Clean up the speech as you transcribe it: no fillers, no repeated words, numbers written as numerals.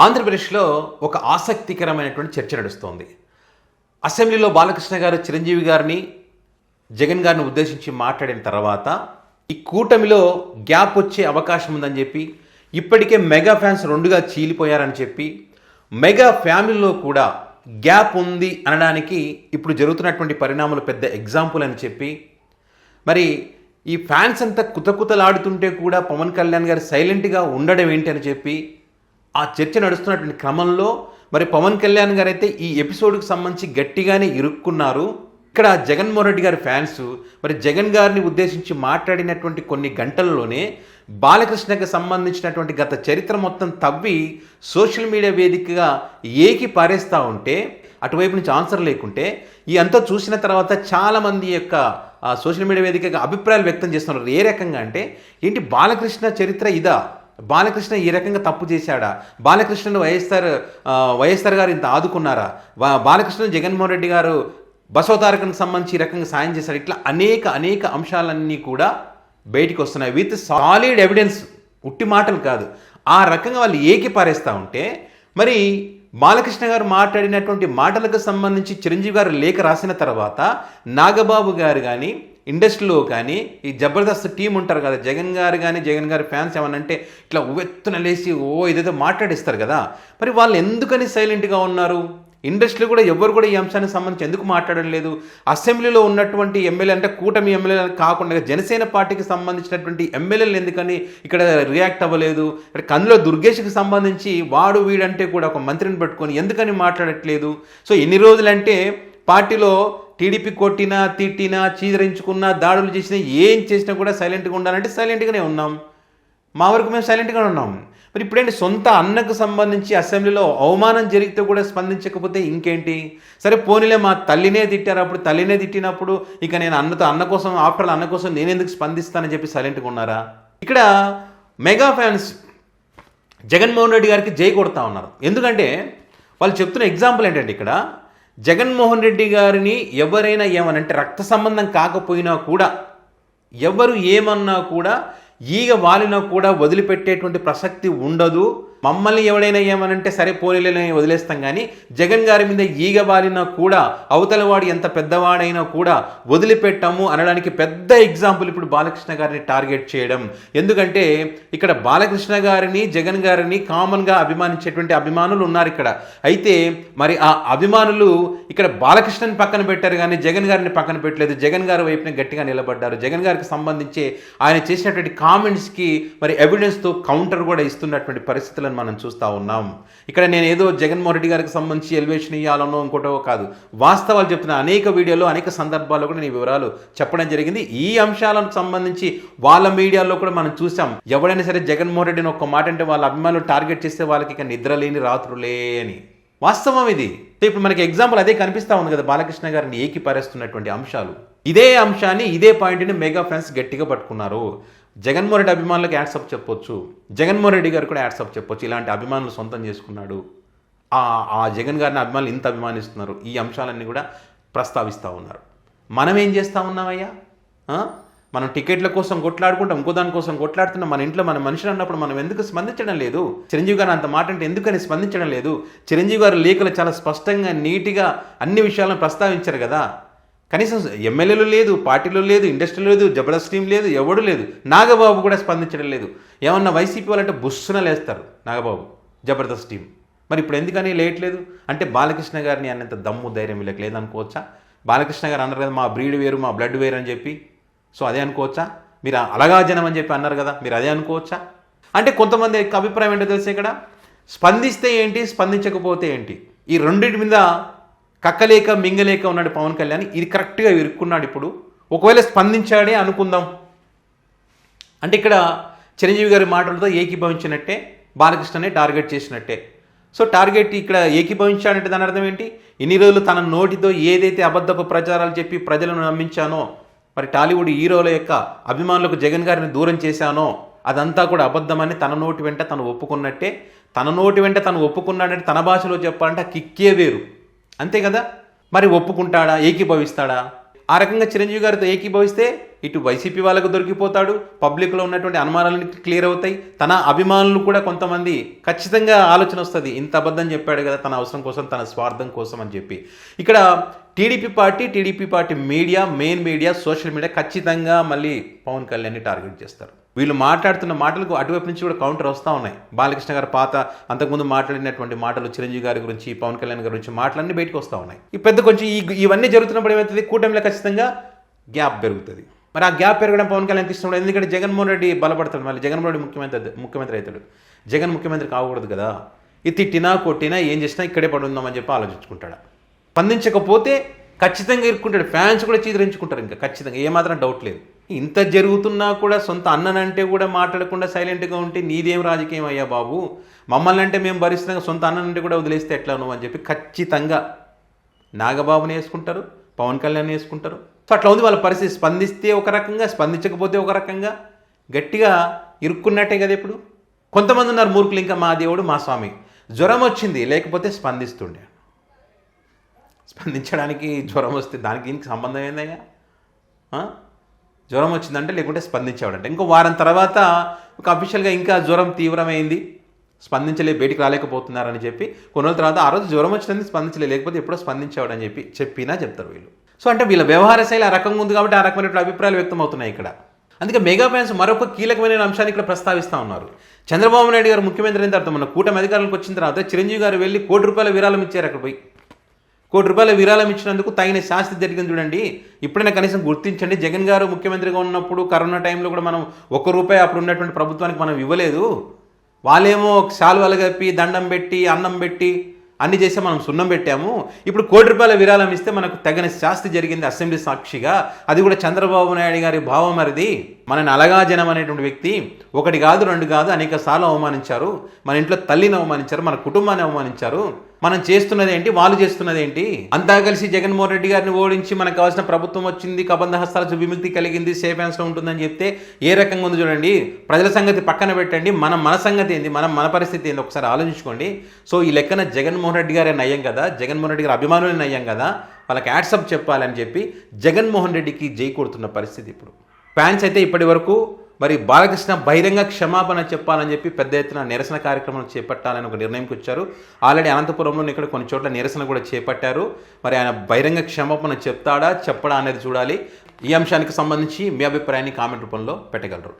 ఆంధ్రప్రదేశ్లో ఒక ఆసక్తికరమైనటువంటి చర్చ నడుస్తోంది. అసెంబ్లీలో బాలకృష్ణ గారు చిరంజీవి గారిని, జగన్ గారిని ఉద్దేశించి మాట్లాడిన తర్వాత ఈ కూటమిలో గ్యాప్ వచ్చే అవకాశం ఉందని చెప్పి, ఇప్పటికే మెగా ఫ్యాన్స్ రెండుగా చీలిపోయారని చెప్పి, మెగా ఫ్యామిలీలో కూడా గ్యాప్ ఉంది అనడానికి ఇప్పుడు జరుగుతున్నటువంటి పరిణామాలు పెద్ద ఎగ్జాంపుల్ అని చెప్పి, మరి ఈ ఫ్యాన్స్ అంతా కుతకుతలాడుతుంటే కూడా పవన్ కళ్యాణ్ గారు సైలెంట్గా ఉండడం ఏంటి అని చెప్పి ఆ చర్చ నడుస్తున్నటువంటి క్రమంలో మరి పవన్ కళ్యాణ్ గారు అయితే ఈ ఎపిసోడ్కి సంబంధించి గట్టిగానే ఇరుక్కున్నారు. ఇక్కడ జగన్మోహన్ రెడ్డి గారి ఫ్యాన్స్ మరి జగన్ గారిని ఉద్దేశించి మాట్లాడినటువంటి కొన్ని గంటల్లోనే బాలకృష్ణకి సంబంధించినటువంటి గత చరిత్ర మొత్తం తవ్వి సోషల్ మీడియా వేదికగా ఏకి పారేస్తూ ఉంటే, అటువైపు నుంచి ఆన్సర్ లేకుంటే, ఈ అంతా చూసిన తర్వాత చాలామంది యొక్క సోషల్ మీడియా వేదికగా అభిప్రాయాలు వ్యక్తం చేస్తున్నారు. ఏ రకంగా అంటే, ఏంటి బాలకృష్ణ చరిత్ర ఇదా? బాలకృష్ణ ఈ రకంగా తప్పు చేశాడా? బాలకృష్ణను వైఎస్ఆర్ గారు ఇంత ఆదుకున్నారా? బాలకృష్ణ జగన్మోహన్ రెడ్డి గారు బసవతారకనికి సంబంధించి ఈ రకంగా సాయం చేశారు. ఇట్లా అనేక అంశాలన్నీ కూడా బయటికి వస్తున్నాయి విత్ సాలిడ్ ఎవిడెన్స్, ఉట్టి మాటలు కాదు. ఆ రకంగా వాళ్ళు ఏకి పారేస్తూ ఉంటే, మరి బాలకృష్ణ గారు మాట్లాడినటువంటి మాటలకు సంబంధించి చిరంజీవి గారు లేఖ రాసిన తర్వాత నాగబాబు గారు కానీ, ఇండస్ట్రీలో కానీ ఈ జబర్దస్త్ టీం ఉంటారు కదా, జగన్ గారి ఫ్యాన్స్ ఏమనంటే ఇట్లా ఉవ్వెత్తున లేచి ఇదేదో మాట్లాడిస్తారు కదా, మరి వాళ్ళు ఎందుకని సైలెంట్గా ఉన్నారు? ఇండస్ట్రీలో కూడా ఎవరు కూడా ఈ అంశానికి సంబంధించి ఎందుకు మాట్లాడడం లేదు? అసెంబ్లీలో ఉన్నటువంటి ఎమ్మెల్యే అంటే కూటమి ఎమ్మెల్యేలు కాకుండా జనసేన పార్టీకి సంబంధించినటువంటి ఎమ్మెల్యేలు ఎందుకని ఇక్కడ రియాక్ట్ అవ్వలేదు? ఇక్కడ కందులో దుర్గేష్కి సంబంధించి వాడు వీడంటే కూడా ఒక మంత్రిని పెట్టుకొని ఎందుకని మాట్లాడట్లేదు? సో ఎన్ని రోజులంటే పార్టీలో టీడీపీ కొట్టినా, తిట్టినా, చీదరించుకున్నా, దాడులు చేసినా, ఏం చేసినా కూడా సైలెంట్గా ఉండాలంటే సైలెంట్గానే ఉన్నాం. మా వరకు మేము సైలెంట్గానే ఉన్నాం. మరి ఇప్పుడేంటి సొంత అన్నకు సంబంధించి అసెంబ్లీలో అవమానం జరిగితే కూడా స్పందించకపోతే ఇంకేంటి? సరే పోనీలే, మా తల్లినే తిట్టారు, అప్పుడు తల్లినే తిట్టినప్పుడు ఇక నేను అన్న కోసం ఆఫ్టర్ అన్న కోసం నేను ఎందుకు స్పందిస్తానని చెప్పి సైలెంట్గా ఉన్నారా? ఇక్కడ మెగా ఫ్యాన్స్ జగన్మోహన్ రెడ్డి గారికి జై కొడతా ఉన్నారు. ఎందుకంటే వాళ్ళు చెప్తున్న ఎగ్జాంపుల్ ఏంటంటే, ఇక్కడ జగన్మోహన్ రెడ్డి గారిని ఎవరైనా ఏమనంటే రక్త సంబంధం కాకపోయినా కూడా, ఎవరు ఏమన్నా కూడా, ఈగ వాలినా కూడా వదిలిపెట్టేటువంటి ప్రసక్తి ఉండదు. మమ్మల్ని ఎవడైనా ఏమనంటే సరే పోనీలే వదిలేస్తాం, కానీ జగన్ గారి మీద ఈగ వాలినా కూడా, అవతలవాడు ఎంత పెద్దవాడైనా కూడా వదిలిపెట్టాము అనడానికి పెద్ద ఎగ్జాంపుల్ ఇప్పుడు బాలకృష్ణ గారిని టార్గెట్ చేయడం. ఎందుకంటే ఇక్కడ బాలకృష్ణ గారిని, జగన్ గారిని కామన్గా అభిమానించేటువంటి అభిమానులు ఉన్నారు ఇక్కడ. అయితే మరి ఆ అభిమానులు ఇక్కడ బాలకృష్ణని పక్కన పెట్టారు కానీ జగన్ గారిని పక్కన పెట్టలేదు. జగన్ గారి వైపున గట్టిగా నిలబడ్డారు. జగన్ గారికి సంబంధించి ఆయన చేసినటువంటి కామెంట్స్కి మరి ఎవిడెన్స్తో కౌంటర్ కూడా ఇస్తున్నటువంటి పరిస్థితులు మనం చూస్తూ ఉన్నాం. ఇక్కడ నేను ఏదో జగన్మోహన్ రెడ్డి గారికి సంబంధించి ఎలివేషన్ ఇవ్వాలనో ఇంకోటో కాదు, వాస్తవాలు చెప్తున్న అనేక వీడియోలో అనేక సందర్భాల్లో కూడా నేను వివరాలు చెప్పడం జరిగింది. ఈ అంశాలకు సంబంధించి వాళ్ళ మీడియాలో కూడా మనం చూసాం. ఎవడైనా సరే జగన్మోహన్ రెడ్డిని ఒక్క మాట అంటే వాళ్ళ అభిమానులు టార్గెట్ చేస్తే వాళ్ళకి ఇక నిద్ర లేని రాత్రులే అని. వాస్తవం ఇది. ఇప్పుడు మనకి ఎగ్జాంపుల్ అదే కనిపిస్తూ ఉంది కదా, బాలకృష్ణ గారిని ఏకిపారేస్తున్నటువంటి అంశాలు. ఇదే అంశాన్ని, ఇదే పాయింట్ని మెగా ఫ్యాన్స్ గట్టిగా పట్టుకున్నారు. జగన్మోహన్ రెడ్డి అభిమానులకు యాడ్సప్ చెప్పొచ్చు, జగన్మోహన్ రెడ్డి గారు కూడా యాడ్సప్ చెప్పొచ్చు. ఇలాంటి అభిమానులు సొంతం చేసుకున్నాడు, ఆ జగన్ గారిని అభిమానులు ఇంత అభిమానిస్తున్నారు, ఈ అంశాలన్నీ కూడా ప్రస్తావిస్తూ ఉన్నారు. మనం ఏం చేస్తూ ఉన్నామయ్యా? మనం టికెట్ల కోసం కొట్లాడుకుంటాం, ఇంకో దాని కోసం కొట్లాడుతున్నాం. మన ఇంట్లో మన మనుషులు అన్నప్పుడు మనం ఎందుకు స్పందించడం లేదు? చిరంజీవి గారు అంత మాట అంటే ఎందుకని స్పందించడం లేదు? చిరంజీవి గారు లేఖలు చాలా స్పష్టంగా, నీట్గా అన్ని విషయాలను ప్రస్తావించారు కదా. కనీసం ఎమ్మెల్యేలు లేదు, పార్టీలో లేదు, ఇండస్ట్రీలో లేదు, జబర్దస్త్ టీం లేదు, ఎవడు లేదు. నాగబాబు కూడా స్పందించడం లేదు. ఏమన్నా వైసీపీ వాళ్ళంటే బుస్సున లేస్తారు నాగబాబు, జబర్దస్త్ టీం. మరి ఇప్పుడు ఎందుకని లేయట్లేదు అంటే బాలకృష్ణ గారిని అన్నంత దమ్ము ధైర్యం వీళ్ళకి లేదనుకోవచ్చా? బాలకృష్ణ గారు అన్నారు కదా, మా బ్రీడ్ వేరు, మా బ్లడ్ వేరు అని చెప్పి. సో అదే అనుకోవచ్చా? మీరు అలగా జనం అని చెప్పి అన్నారు కదా, మీరు అదే అనుకోవచ్చా? అంటే కొంతమంది అభిప్రాయం ఏంటో తెలిసి, ఇక్కడ స్పందిస్తే ఏంటి, స్పందించకపోతే ఏంటి, ఈ రెండింటి మీద కక్కలేక మింగలేక ఉన్నాడు పవన్ కళ్యాణ్. ఇది కరెక్ట్గా ఇరుక్కున్నాడు. ఇప్పుడు ఒకవేళ స్పందించాడే అనుకుందాం అంటే ఇక్కడ చిరంజీవి గారి మాటలతో ఏకీభవించినట్టే, బాలకృష్ణనే టార్గెట్ చేసినట్టే. సో టార్గెట్ ఇక్కడ ఏకీభవించాడంటే దాని అర్థం ఏంటి? ఇన్ని రోజులు తన నోటితో ఏదైతే అబద్ధపు ప్రచారాలు చెప్పి ప్రజలను నమ్మించానో, మరి టాలీవుడ్ హీరోల యొక్క అభిమానులకు జగన్ గారిని దూరం చేశానో, అదంతా కూడా అబద్ధమని తన నోటి వెంట తను ఒప్పుకున్నట్టే. తన నోటి వెంట తను ఒప్పుకున్నాడంటే తన భాషలో చెప్పాలంటే కిక్కే వేరు, అంతే కదా. మరి ఒప్పుకుంటాడా, ఏకీభవిస్తాడా? ఆ రకంగా చిరంజీవి గారితో ఏకీభవిస్తే ఇటు వైసీపీ వాళ్ళకు దొరికిపోతాడు, పబ్లిక్లో ఉన్నటువంటి అనుమానాలన్నీ క్లియర్ అవుతాయి, తన అభిమానులు కూడా కొంతమంది ఖచ్చితంగా ఆలోచన వస్తుంది, ఇంత అబద్ధం చెప్పాడు కదా తన అవసరం కోసం, తన స్వార్థం కోసం అని చెప్పి. ఇక్కడ TDP party media, main media, social media ఖచ్చితంగా మళ్ళీ పవన్ కళ్యాణ్ని టార్గెట్ చేస్తారు. వీళ్ళు మాట్లాడుతున్న మాటలకు అటువైపు నుంచి కూడా కౌంటర్ వస్తూ ఉన్నాయి. బాలకృష్ణ గారు అంతకుముందు మాట్లాడినటువంటి మాటలు, చిరంజీవి గారి గురించి, పవన్ కళ్యాణ్ గారి గురించి మాటలన్నీ బయటకు వస్తూ ఉన్నాయి. ఈ పెద్ద కొంచెం ఇవన్నీ జరుగుతున్నప్పుడు ఏమవుతుంది, కూటమిలో ఖచ్చితంగా గ్యాప్ పెరుగుతుంది. మరి ఆ గ్యాప్ పెరగడం పవన్ కళ్యాణ్ ఇష్టం, ఎందుకంటే జగన్మోహన్ రెడ్డి బలపడతాడు, మళ్ళీ జగన్మోహన్ రెడ్డి ముఖ్యమంత్రి అవుతాడు. జగన్ ముఖ్యమంత్రి కాకూడదు కదా, ఇది తిట్టినా కొట్టినా ఏం చేసినా ఇక్కడే పడుందామని చెప్పి ఆలోచించుకుంటాడు. స్పందించకపోతే ఖచ్చితంగా ఇరుక్కుంటాడు, ఫ్యాన్స్ కూడా చీదరించుకుంటారు, ఇంకా ఖచ్చితంగా ఏమాత్రం డౌట్ లేదు. ఇంత జరుగుతున్నా కూడా సొంత అన్ననంటే కూడా మాట్లాడకుండా సైలెంట్గా ఉంటే నీదేం రాజకీయం అయ్యా బాబు, మమ్మల్ని అంటే మేము భరిస్తున్నాం, సొంత అన్ననంటే కూడా వదిలేస్తే ఎట్లా నువ్వు అని చెప్పి ఖచ్చితంగా నాగబాబుని వేసుకుంటారు, పవన్ కళ్యాణ్ వేసుకుంటారు. సో అట్లా ఉంది వాళ్ళ పరిస్థితి. స్పందిస్తే ఒక రకంగా, స్పందించకపోతే ఒక రకంగా, గట్టిగా ఇరుక్కున్నట్టే కదా. ఇప్పుడు కొంతమంది ఉన్నారు మూర్ఖులు, ఇంకా మా దేవుడు మా స్వామి, జ్వరం వచ్చింది లేకపోతే స్పందిస్తుండే, స్పందించడానికి జ్వరం వస్తే దానికి దీనికి సంబంధం ఏందయ్యా? జ్వరం వచ్చిందంటే లేకుంటే స్పందించేవాడంటే, ఇంకో వారం తర్వాత ఒక అఫీషియల్గా ఇంకా జ్వరం తీవ్రమైంది, బయటికి రాలేకపోతున్నారని చెప్పి కొన్ని రోజుల తర్వాత ఆ రోజు జ్వరం వచ్చినందుకు లేకపోతే ఎప్పుడో స్పందించేవాడని చెప్పినా చెప్తారు వీళ్ళు. సో అంటే వీళ్ళ వ్యవహార శైలి ఆ రకంగా ఉంది కాబట్టి ఆ రకమైన అభిప్రాయాలు వ్యక్తం అవుతున్నాయి ఇక్కడ. అందుకే మెగా ఫ్యాన్స్ మరొక కీలకమైన అంశాన్ని ఇక్కడ ప్రస్తావిస్తూ ఉన్నారు. చంద్రబాబు నాయుడు గారు ముఖ్యమంత్రి అయిన తర్వాత, మన కూటమి అధికారులకు వచ్చిన తర్వాత చిరంజీవి గారు వెళ్ళి ₹1 విరాళం ఇచ్చారు. అక్కడ పోయి ₹1 విరాళం ఇచ్చినందుకు తగిన శాస్తి జరిగింది చూడండి. ఇప్పుడైనా కనీసం గుర్తించండి. జగన్ గారు ముఖ్యమంత్రిగా ఉన్నప్పుడు కరోనా టైంలో కూడా మనం ₹1 అప్పుడు ఉన్నటువంటి ప్రభుత్వానికి మనం ఇవ్వలేదు. వాళ్ళేమో శాలువాలు కప్పి, దండం పెట్టి, అన్నం పెట్టి అన్ని చేసి మనం సున్నం పెట్టాము. ఇప్పుడు ₹1 విరాళం ఇస్తే మనకు తగిన శాస్తి జరిగింది అసెంబ్లీ సాక్షిగా. అది కూడా చంద్రబాబు నాయుడు గారి భావమరిది, మనని అలగా జనం అనేటువంటి వ్యక్తి 1 కాదు 2 కాదు అనేక సార్లు అవమానించారు. మన ఇంట్లో తల్లిని అవమానించారు, మన కుటుంబాన్ని అవమానించారు. మనం చేస్తున్నది ఏంటి, వాళ్ళు చేస్తున్నది ఏంటి? అంతా కలిసి జగన్మోహన్ రెడ్డి గారిని ఓడించి మనకు కావాల్సిన ప్రభుత్వం వచ్చింది, కబంధ హస్తాలకు విముక్తి కలిగింది, సేఫ్ హ్యాండ్స్లో ఉంటుందని చెప్తే ఏ రకంగా ఉంది చూడండి. ప్రజల సంగతి పక్కన పెట్టండి, మన సంగతి ఏంది, మన పరిస్థితి ఏంది ఒకసారి ఆలోచించుకోండి. సో ఈ లెక్కన జగన్మోహన్ రెడ్డి గారే నయ్యం కదా, జగన్మోహన్ రెడ్డి గారి అభిమానులే నయ్యం కదా, వాళ్ళకి యాడ్సప్ చెప్పాలని చెప్పి జగన్మోహన్ రెడ్డికి జై కొడుతున్న పరిస్థితి ఇప్పుడు. ఫ్యాన్స్ అయితే ఇప్పటి వరకు మరి బాలకృష్ణ బహిరంగ క్షమాపణ చెప్పాలని చెప్పి పెద్ద ఎత్తున నిరసన కార్యక్రమం చేపట్టాలని ఒక నిర్ణయంకి వచ్చారు. ఆల్రెడీ అనంతపురంలో ఇక్కడ కొన్ని చోట్ల నిరసన కూడా చేపట్టారు. మరి ఆయన బహిరంగ క్షమాపణ చెప్తాడా చెప్పడా అనేది చూడాలి. ఈ అంశానికి సంబంధించి మీ అభిప్రాయాన్ని కామెంట్ రూపంలో పెట్టగలరు.